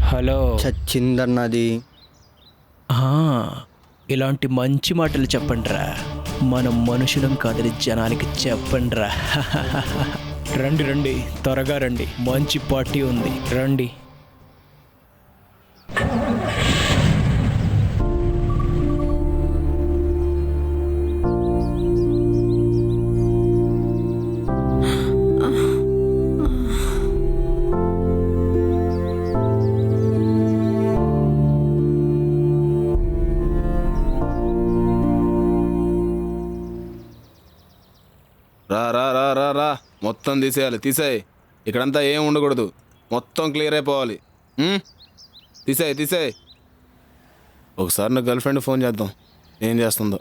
Hello. చచ్చిందన్నది. ఆ, ఇలాంటి మంచి మాటలు చెప్పండిరా. మనం మనుషులం కాదని జనానికి చెప్పండిరా. రండి రండి, త్వరగా రండి, మంచి పార్టీ ఉంది, రండి. రా రా రా రా రా మొత్తం తీసేయాలి. తీసేయి. ఇక్కడంతా ఏం ఉండకూడదు. మొత్తం క్లియర్ అయిపోవాలి. తీసేయి తీసేయి. ఒకసారి నా గర్ల్ ఫ్రెండ్ ఫోన్ చేద్దాం, ఏం చేస్తుందో.